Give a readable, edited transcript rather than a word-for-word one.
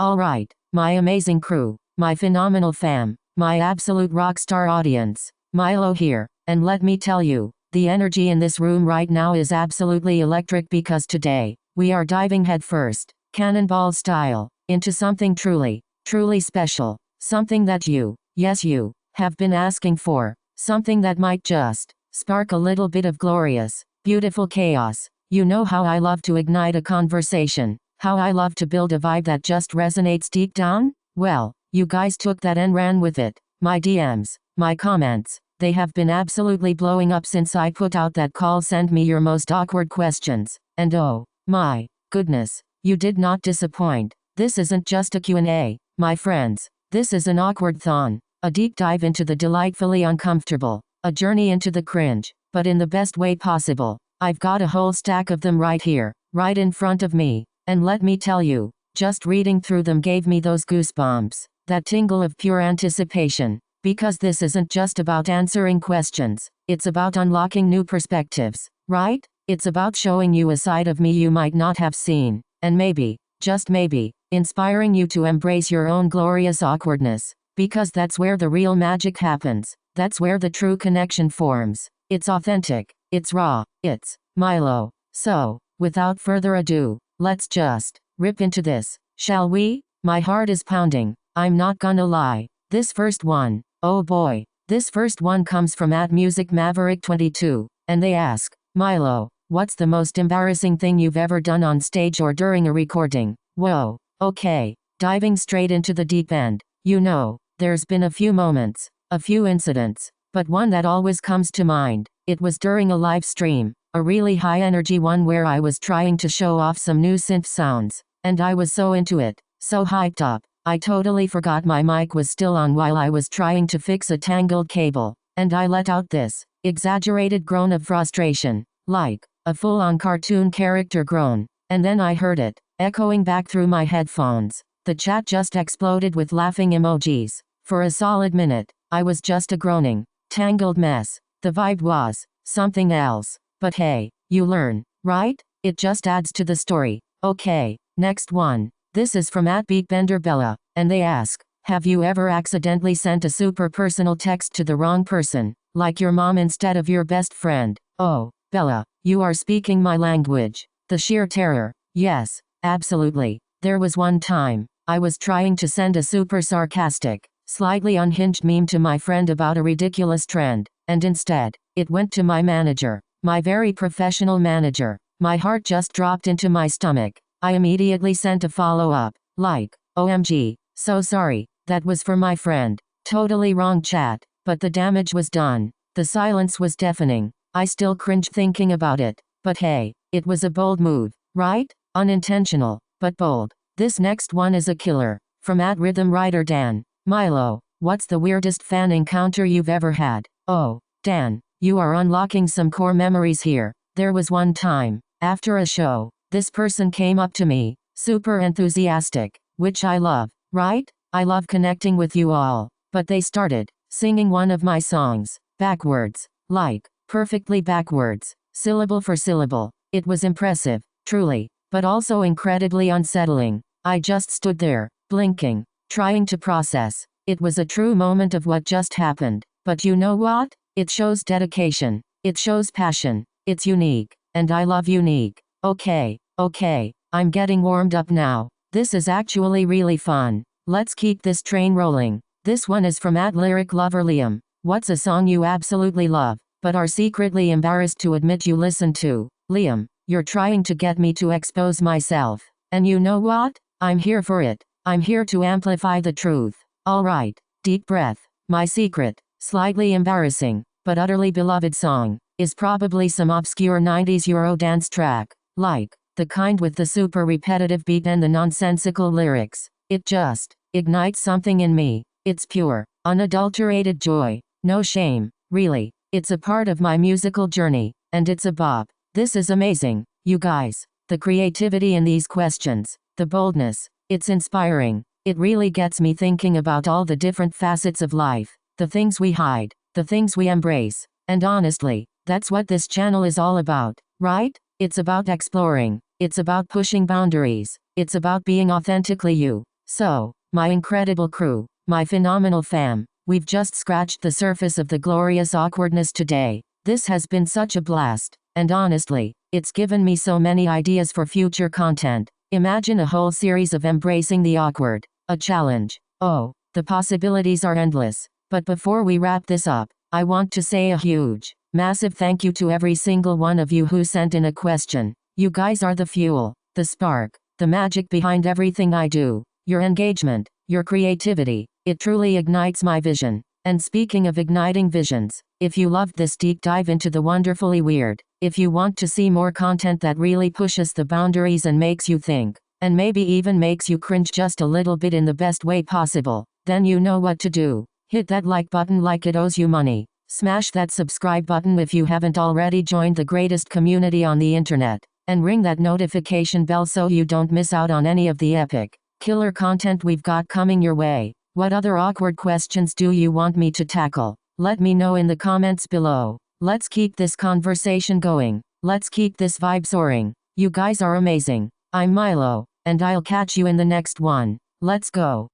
Alright, my amazing crew, my phenomenal fam, my absolute rockstar audience, Milo here, and let me tell you, the energy in this room right now is absolutely electric because today, we are diving headfirst, cannonball style, into something truly, truly special, something that you, yes you, have been asking for, something that might just spark a little bit of glorious, beautiful chaos. You know how I love to ignite a conversation, how I love to build a vibe that just resonates deep down? Well, you guys took that and ran with it. My DMs, my comments, they have been absolutely blowing up since I put out that call send me your most awkward questions. And oh, my goodness, you did not disappoint. This isn't just a Q&A, my friends. This is an awkward-thon, a deep dive into the delightfully uncomfortable, a journey into the cringe, but in the best way possible. I've got a whole stack of them right here, right in front of me. And let me tell you, just reading through them gave me those goosebumps, that tingle of pure anticipation, because this isn't just about answering questions, it's about unlocking new perspectives, right? It's about showing you a side of me you might not have seen, and maybe, just maybe, inspiring you to embrace your own glorious awkwardness, because that's where the real magic happens, that's where the true connection forms. It's authentic, it's raw, it's Milo. So, without further ado, let's just rip into this, shall we? My heart is pounding, I'm not gonna lie. This first one, oh boy, this first one comes from @MusicMaverick22, and they ask, Milo, what's the most embarrassing thing you've ever done on stage or during a recording? Whoa, okay, diving straight into the deep end. You know, there's been a few moments, a few incidents, but one that always comes to mind. It was during a live stream. A really high energy one where I was trying to show off some new synth sounds, and I was so into it, so hyped up, I totally forgot my mic was still on while I was trying to fix a tangled cable, and I let out this exaggerated groan of frustration, like a full-on cartoon character groan, and then I heard it echoing back through my headphones. The chat just exploded with laughing emojis. For a solid minute, I was just a groaning, tangled mess. The vibe was something else. But hey, you learn, right? It just adds to the story. Okay, next one. This is from @BeatBenderBella, and they ask, have you ever accidentally sent a super personal text to the wrong person, like your mom instead of your best friend? Oh, Bella, you are speaking my language. The sheer terror. Yes, absolutely. There was one time, I was trying to send a super sarcastic, slightly unhinged meme to my friend about a ridiculous trend, and instead, it went to my manager. My very professional manager. My heart just dropped into my stomach. I immediately sent a follow-up, like, OMG, so sorry, that was for my friend. Totally wrong chat, but the damage was done. The silence was deafening. I still cringe thinking about it. But hey, it was a bold move, right? Unintentional, but bold. This next one is a killer. From @RhythmWriterDan. Milo, what's the weirdest fan encounter you've ever had? Oh, Dan. You are unlocking some core memories here. There was one time, after a show, this person came up to me, super enthusiastic, which I love, right? I love connecting with you all. But they started singing one of my songs, backwards, like, perfectly backwards, syllable for syllable. It was impressive, truly, but also incredibly unsettling. I just stood there, blinking, trying to process. It was a true moment of what just happened. But you know what? It shows dedication. It shows passion. It's unique. And I love unique. Okay, I'm getting warmed up now. This is actually really fun. Let's keep this train rolling. This one is from @LyricLoverLiam. What's a song you absolutely love, but are secretly embarrassed to admit you listen to? Liam, you're trying to get me to expose myself. And you know what? I'm here for it. I'm here to amplify the truth. Alright, deep breath. My secret, slightly embarrassing, but utterly beloved song, is probably some obscure 90s Euro dance track, like, the kind with the super repetitive beat and the nonsensical lyrics. It just ignites something in me. It's pure, unadulterated joy. No shame, really. It's a part of my musical journey, and it's a bop. This is amazing, you guys. The creativity in these questions, the boldness, it's inspiring. It really gets me thinking about all the different facets of life, the things we hide, the things we embrace. And honestly, that's what this channel is all about, right? It's about exploring. It's about pushing boundaries. It's about being authentically you. So, my incredible crew, my phenomenal fam, we've just scratched the surface of the glorious awkwardness today. This has been such a blast, and honestly, it's given me so many ideas for future content. Imagine a whole series of embracing the awkward, a challenge. Oh, the possibilities are endless. But before we wrap this up, I want to say a huge, massive thank you to every single one of you who sent in a question. You guys are the fuel, the spark, the magic behind everything I do. Your engagement, your creativity, it truly ignites my vision. And speaking of igniting visions, if you loved this deep dive into the wonderfully weird, if you want to see more content that really pushes the boundaries and makes you think, and maybe even makes you cringe just a little bit in the best way possible, then you know what to do. Hit that like button like it owes you money. Smash that subscribe button if you haven't already joined the greatest community on the internet. And ring that notification bell so you don't miss out on any of the epic, killer content we've got coming your way. What other awkward questions do you want me to tackle? Let me know in the comments below. Let's keep this conversation going. Let's keep this vibe soaring. You guys are amazing. I'm Milo, and I'll catch you in the next one. Let's go.